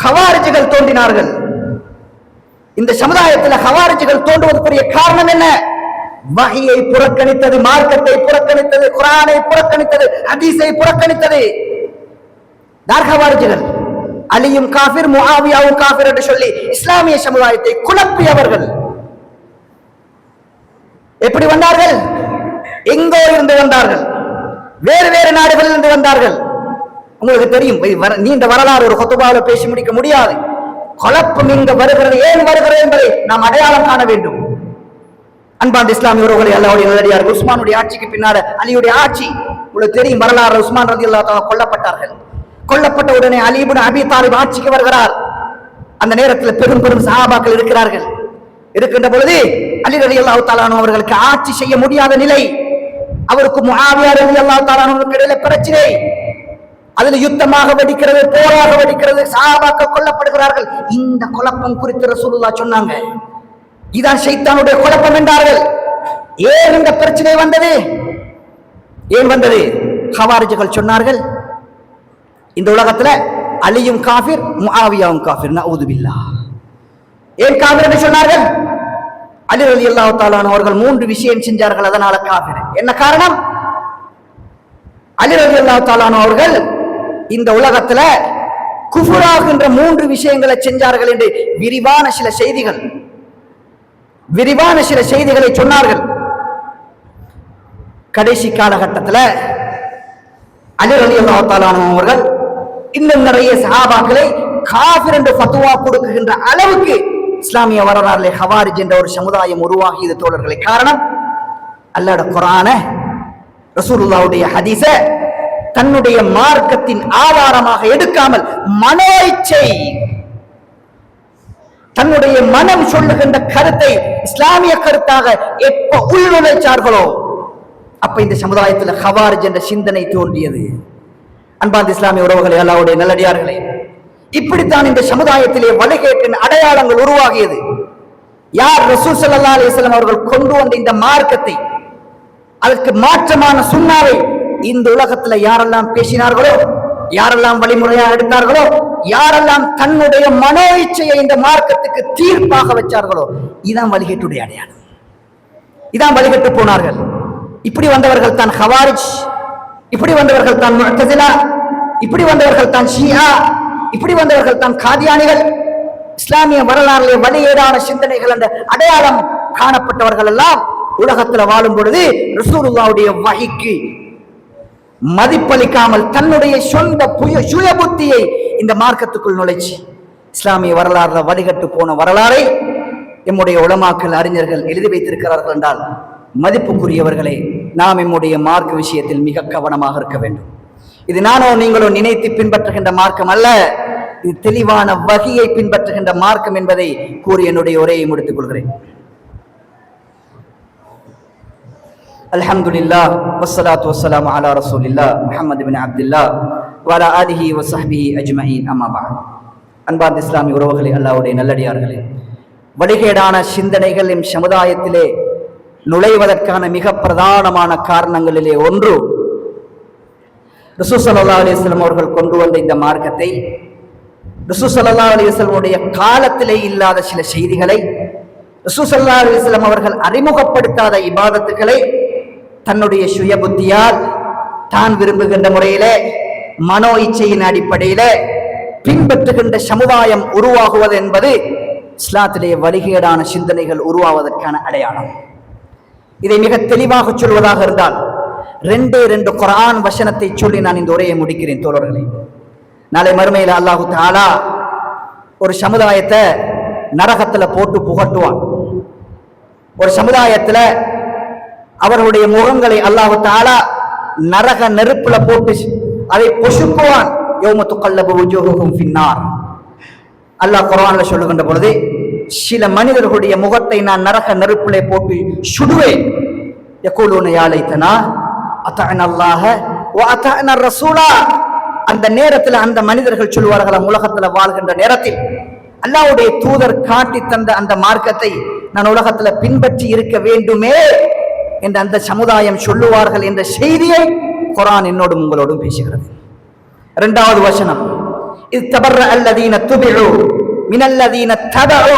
A: ஹவாரிஜிகள் தோன்றினார்கள். இந்த சமுதாயத்தில் ஹவாரிஜிகள் தோன்றுவதற்குரிய காரணம் என்ன? வஹியை புறக்கணித்தது, மார்க்கத்தை புறக்கணித்தது, குர்ஆனை புறக்கணித்தது, ஹதீஸை புறக்கணித்தது. ஹவாரிஜிகள் அலியும் காஃபிர், முஆவியாவும் காஃபிர் என்று சொல்லி இஸ்லாமிய சமுதாயத்தை குழப்பியவர்கள். எப்படி வந்தார்கள்? எங்கோ இருந்து வந்தார்கள், வேறு வேறு நாடுகளில் இருந்து வந்தார்கள். உங்களுக்கு தெரியும், நீண்ட வரலாறு ஒரு குத்துபாவில் பேசி முடிக்க முடியாது. குழப்பம் இங்க வருகிறது, ஏன் வருகிறது என்பதை நாம் அடையாளம் காண வேண்டும். அன்பார்ந்த இஸ்லாமிய உறவுகளை அல்லாஹ்வுடைய நல்லடியார்கள், உஸ்மானுடைய ஆட்சிக்கு பின்னால அலியுடைய ஆட்சி உங்களுக்கு தெரியும் வரலாறு. உஸ்மான் ரலியல்லாஹு தஆலா கொல்லப்பட்டார்கள். கொல்லப்பட்ட உடனே அலி இப்னு அபீ தாலிப் ஆட்சிக்கு வருகிறார். அந்த நேரத்தில் பெரும் பெரும் சஹாபாக்கள் இருக்கிறார்கள். இருக்கின்ற பொழுது அலி ரலியல்லாஹு தஆலா அவர்களுக்கு ஆட்சி செய்ய முடியாத நிலை. அவருக்கு முஆவியா ரலியல்லாஹு தஆலா அவர்களுக்கு இடையில பிரச்சனை. அதில் யுத்தமாக வெடிக்கிறது, போராக வெடிக்கிறது, சஹாபாக்கள் கொல்லப்படுகிறார்கள். இந்த குழப்பம் குறித்து ரசூலுல்லாஹ் சொன்னாங்க, இதான் ஷைத்தானுடைய குழப்பம் என்றார்கள். ஏன் இந்த பிரச்சனை வந்தது? ஏன் வந்தது? ஹவாரிஜிகள் சொன்னார்கள், இந்த உலகத்துல அலியும் காஃபிர், முஆவியாவும் காஃபிர், நஊது பில்லாஹ். ஏன் காஃபிர் என்று சொன்னார்கள்? அலி ரலியல்லாஹு தஆலா அவர்கள் 3 விஷயம் செஞ்சார்கள், அதனால காஃபிர். என்ன காரணம்? அலி ரலியல்லாஹு தஆலா அவர்கள் இந்த உலகத்துல குஃபுராகின்ற 3 விஷயங்களை செஞ்சார்கள் என்று விரிவான சில செய்திகளை சொன்னார்கள். கடைசி காலகட்டத்தில் அலி ரலியல்லாஹு தஆலா அவர்கள் இன்னும் நிறைய சஹாபாக்களை காஃபிர் என்று ஃபத்வா கொடுக்கின்ற அளவுக்கு இஸ்லாமிய வரலாறுல ஹவாரிஜ் என்ற ஒரு சமுதாயம் உருவாகியது தோழர்களை. காரணம், அல்லாஹ்வுடைய குர்ஆனை, ரசூலுல்லாஹ்வுடைய ஹதீஸை தன்னுடைய மார்க்கத்தின் ஆதாரமாக எடுக்காமல் மனோ இச்சை, தன்னுடைய மனம் சொல்லுகின்ற கருத்தை இஸ்லாமிய கருத்தாக எப்ப உள்நுழைச்சார்களோ அப்ப இந்த சமுதாயத்தில் ஹவாரிஜ் என்ற சிந்தனை தோன்றியது. அன்பார்ந்த இஸ்லாமிய உறவுகளை, அல்லாஹ்வுடைய நல்லடியார்களே, இப்படித்தான் இந்த சமுதாயத்திலே வழிகேட்டின் அடையாளங்கள் உருவாகியது. யார் ரசூல் ஸல்லல்லாஹு அலைஹி வஸல்லம் அவர்கள் கொண்டு வந்த இந்த மார்க்கத்தை, அதற்கு மாற்றமான சுன்னாவை இந்த உலகத்துல யாரெல்லாம் பேசினார்களோ, யாரெல்லாம் வழிமுறையாக எடுத்தார்களோ, யாரெல்லாம் தன்னுடைய மனோ இச்சையை இந்த மார்க்கத்துக்கு தீர்ப்பாக வச்சார்களோ, இதான் வழிகேட்டுடைய அடையாளம். இதான் வழிகட்டு போனார்கள். இப்படி வந்தவர்கள் தான் ஹவாரிஜ், இப்படி வந்தவர்கள் தான் முஅ்தஸிலா, இப்படி வந்தவர்கள் தான் ஷியா, இப்படி வந்தவர்கள் தான் காதியானிகள். இஸ்லாமிய வரலாறுல வழிகேடான சிந்தனைகள் என்ற அடையாளம் காணப்பட்டவர்கள் எல்லாம் உலகத்துல வாழும் பொழுது ரசூலுல்லாஹ்வுடைய வஹிக்கு மதிப்பளிக்காமல் தன்னுடைய சொந்த சுய புத்தியை இந்த மார்க்கத்துக்குள் நுழைச்சி இஸ்லாமிய வரலாறுல வழிகட்டு போன வரலாறை எம்முடைய உலமாக்கள், அறிஞர்கள் எழுதி வைத்திருக்கிறார்கள் என்றால், மதிப்புக்குரியவர்களே, நாம் எம்முடைய மார்க்க விஷயத்தில் மிக கவனமாக இருக்க வேண்டும். இது நானோ நீங்களோ நினைத்து பின்பற்றுகின்ற மார்க்கம் அல்ல, இது தெளிவான வகையை பின்பற்றுகின்ற மார்க்கம் என்பதை கூறி என்னுடைய உரையை முடித்துக் கொள்கிறேன். அல்ஹம்துலில்லாஹ் வஸ்ஸலாத்து வஸ்ஸலாமு அலா ரசூலில்லாஹ் முஹம்மது பின் அப்துல்லாஹ் வ அலா ஆலிஹி வ ஸஹ்பிஹி அஜ்மஈன், அம்மா பஅத். அன்பார்ந்த இஸ்லாமிய உறவுகளே, அல்லாஹ்வுடைய நல்லடியார்களே, வழிகேடான சிந்தனைகள் எம் சமுதாயத்திலே நுழைவதற்கான மிக பிரதானமான காரணங்களிலே ஒன்று, ரசூல் ஸல்லல்லாஹு அலைஹி வஸல்லம் அவர்கள் கொண்டு வந்த இந்த ரசூல் ஸல்லல்லாஹு அலைஹி வஸல்லம் அவர்கள் அறிமுகப்படுத்தாத இபாதத்துக்களை தன்னுடைய சுய புத்தியால் தான் விரும்புகின்ற முறையிலே மனோ இச்சையின் அடிப்படையிலே பின்பற்றுகின்ற சமுதாயம் உருவாகுவது என்பது இஸ்லாத்திலே வழிகேடான சிந்தனைகள் உருவாவதற்கான அடையாளம். இதை மிக தெளிவாக சொல்வதாக இருந்தால் 2 குர்ஆன் வசனத்தை சொல்லி நான் இந்த உரையை முடிக்கிறேன் தோழர்களே. நாளை மறுமையில் அல்லாஹு தஆலா ஒரு சமுதாயத்தை நரகத்துல போட்டு புகட்டுவான். ஒரு சமுதாயத்துல அவர்களுடைய முகங்களை அல்லாஹு தஆலா நரக நெருப்புல போட்டு அதை பொசுக்குவான். யௌம துகல்லபு வுஜூஹுஹும் ஃபின்னார். அல்லாஹ் குர்ஆன்ல சொல்லுகின்ற பொழுது சில மனிதர்களுடைய முகத்தை நான் நரக நெருப்பிலே போட்டு சுடுவேன். யகூலூன யா லைத்தனா அத்தஅனா அல்லாஹ வ அத்தஅனா ரசூலா. அந்த நேரத்தில் அந்த மனிதர்கள் சொல்வார்களாம், உலகத்துல வாழ்கின்ற நேரத்தில் அல்லாஹ்வுடைய தூதர் காட்டி தந்த அந்த மார்க்கத்தை நான் உலகத்துல பின்பற்றி இருக்க வேண்டுமே என்று அந்த சமுதாயம் சொல்லுவார்கள் என்ற செய்தியை குர்ஆன் என்னோடும் உங்களோடும் பேசுகிறது. 2வது வசனம், இத்தபர்ர அல்லதீன துபிஉ மினல்லதீன தபஉ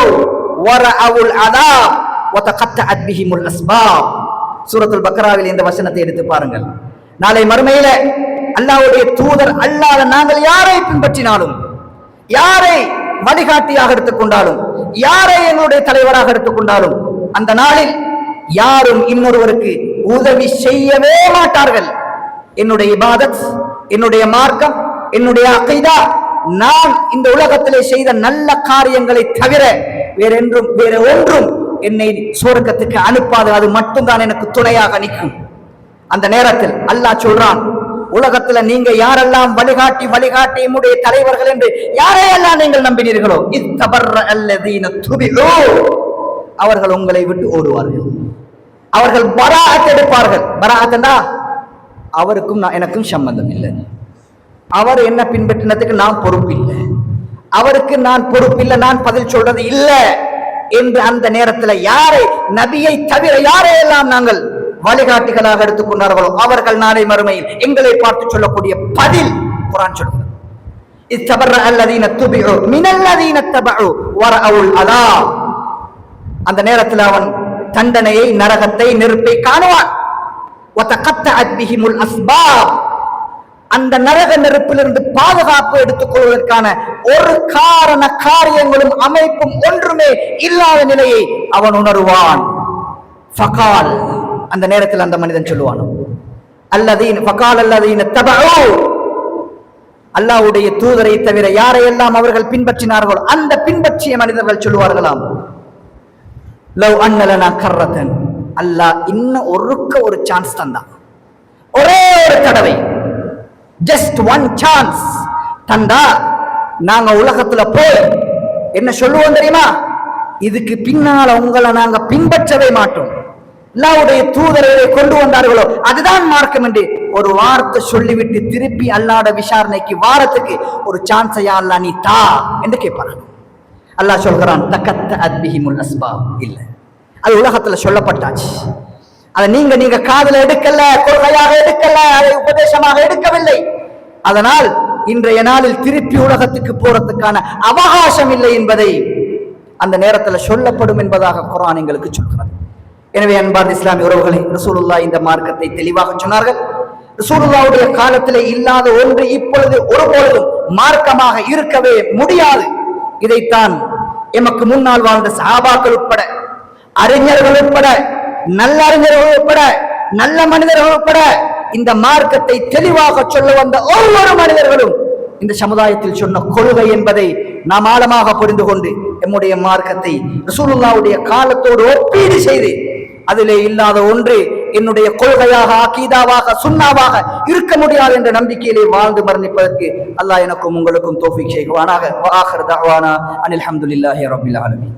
A: வரஅவுல் அதாப் வதகத்தஅத் பிஹிமுல் அஸ்பாப். சூரத்துல் பக்ராவில் இந்த வசனத்தை எடுத்து பாருங்கள். நாளை மறுமையில அல்லாஹ்வுடைய தூதர் அல்லாத நாங்கள் யாரை பின்பற்றினாலும், யாரை வழிகாட்டியாக எடுத்துக்கொண்டாலும், யாரை எங்களுடைய தலைவராக எடுத்துக்கொண்டாலும், அந்த நாளில் யாரும் இன்னொருவருக்கு உதவி செய்யவே மாட்டார்கள். என்னுடைய இபாதத், என்னுடைய மார்க்கம், என்னுடைய அகீதா, நான் இந்த உலகத்திலே செய்த நல்ல காரியங்களை தவிர வேற ஒன்றும் என்னை சுவர்க்கத்துக்கு அனுப்பாது. அது மட்டும்தான் எனக்கு துணையாக நிற்கும். அந்த நேரத்தில் அல்லாஹ் சொல்றான், உலகத்துல நீங்க யாரெல்லாம் வழிகாட்டி என்னுடைய தலைவர்கள் என்று யாரையெல்லாம் நீங்கள் நம்பினீர்களோ, இத்தபர்ர அல்லதீன துபிஉ, அவர்கள் உங்களை விட்டு ஓடுவார்கள். அவர்கள் பராஅத் எடுப்பார்கள். பராஅத்னா அவருக்கும் எனக்கும் சம்பந்தம் இல்லை, அவர் என்ன பின்பற்றினதுக்கு நான் பொறுப்பில்லை, அவருக்கு நான் பொறுப்பில்லை, நான் பதில் சொல்றது இல்லை என்று அந்த நேரத்தில் யாரை, நபியை தவிர யாரையெல்லாம் நாங்கள் வழிகாட்டிகளாக எடுத்துக்கொண்டார்களோ அவர்கள் நாளை மறுமையில் எங்களை பார்த்து சொல்லக்கூடிய பதில் குர்ஆன் சொல்கிறது. இத்தபர்ர அல்லதீன துபிஉ மினல்லதீன தபஉ வரஅவுல் அதாப். அந்த நேரத்தில் அவன் தண்டனையை, நரகத்தை, நெருப்பை காணுவான். வதகத்தஅத் பிஹிமுல் அஸ்பாப். அந்த நரக நெருப்பிலிருந்து பாதுகாப்பு எடுத்துக் கொள்வதற்கான ஒரு காரியங்களும் அமைப்பும் ஒன்றுமே இல்லாத நிலையை அவன் உணர்வான். ஃபகால், அந்த நேரத்தில் அந்த மனிதன் சொல்லுவான், அல்லதீன ஃபகால் அல்லதீன தபஉ, அல்லாஹ்வுடைய தூதரை தவிர யாரையெல்லாம் அவர்கள் பின்பற்றினார்களோ அந்த பின்பற்றிய மனிதர்கள் சொல்லுவார்களாம், லவ் அன்ன லனா கர்ரத்தன், அல்லாஹ் இன்னும் ஒரு சான்ஸ் தந்தான், ஒரே ஒரு தடவை, ஜஸ்ட் ஒன் சான்ஸ் தந்தா நாங்க உலகத்துல போய் என்ன சொல்லுவோம் தெரியுமா, இதுக்கு பின்னால உங்களை நாங்க பின்பற்றவே மாட்டோம், அல்லாஹ்வுடைய தூதரை கொண்டு வந்தார்களோ அதுதான் மார்க்கம் என்று ஒரு வார்த்தை சொல்லிவிட்டு திருப்பி அல்லாஹ்வுட விசாரணைக்கு வாரத்துக்கு ஒரு சான்ஸையா அல்லாஹ் நீ தா என்று கேட்பார்கள். அல்லாஹ் சொல்கிறான், தகத்தஅத் பிஹிமுல் அஸ்பாப். இல்ல, அது உலகத்துல சொல்லப்பட்டாச்சு, அதை நீங்க காதுல எடுக்கல, கொள்கையாக எடுக்கல, அதை உபதேசமாக எடுக்கவில்லை. அதனால் இன்றைய நாளில் திருப்பி உலகத்துக்கு போறதுக்கான அவகாசம் இல்லை என்பதை அந்த நேரத்தில் சொல்லப்படும் என்பதாக குர்ஆன் எங்களுக்கு சொல்கிறது. எனவே அன்பார்ந்த இஸ்லாமிய உறவுகளை, ரசூலுல்லாஹ் இந்த மார்க்கத்தை தெளிவாக சொன்னார்கள். ரசூலுல்லாஹ்வுடைய காலத்திலே இல்லாத ஒன்று இப்பொழுது ஒருபொழுதும் மார்க்கமாக இருக்கவே முடியாது. இதைத்தான் எமக்கு முன்னால் வாழ்ந்த சஹாபாக்கள் உட்பட, அறிஞர்கள் உட்பட, நல்ல அறிஞர்கள் உட்பட, நல்ல மனிதர்கள் உட்பட இந்த மார்க்கத்தை தெளிவாக சொல்ல வந்த ஒவ்வொரு மனிதர்களும் இந்த சமுதாயத்தில் சொன்ன கொள்கை என்பதை நாம் ஆழமாக புரிந்து கொண்டு நம்முடைய மார்க்கத்தை ரசூலுல்லாஹ்வுடைய காலத்தோடு ஒப்பீடு செய்து அதிலே இல்லாத ஒன்று என்னுடைய கொள்கையாக, அகீதாவாக, சுன்னாவாக இருக்க முடியாது என்ற நம்பிக்கையிலே வாழ்ந்து மரணிப்பதற்கு அல்லாஹ் எனக்கும் உங்களுக்கும் தௌஃபீக் செய்வானாக. வ ஆகிரு தஅவானா அனில் ஹம்துலில்லாஹி ரப்பில் ஆலமீன்.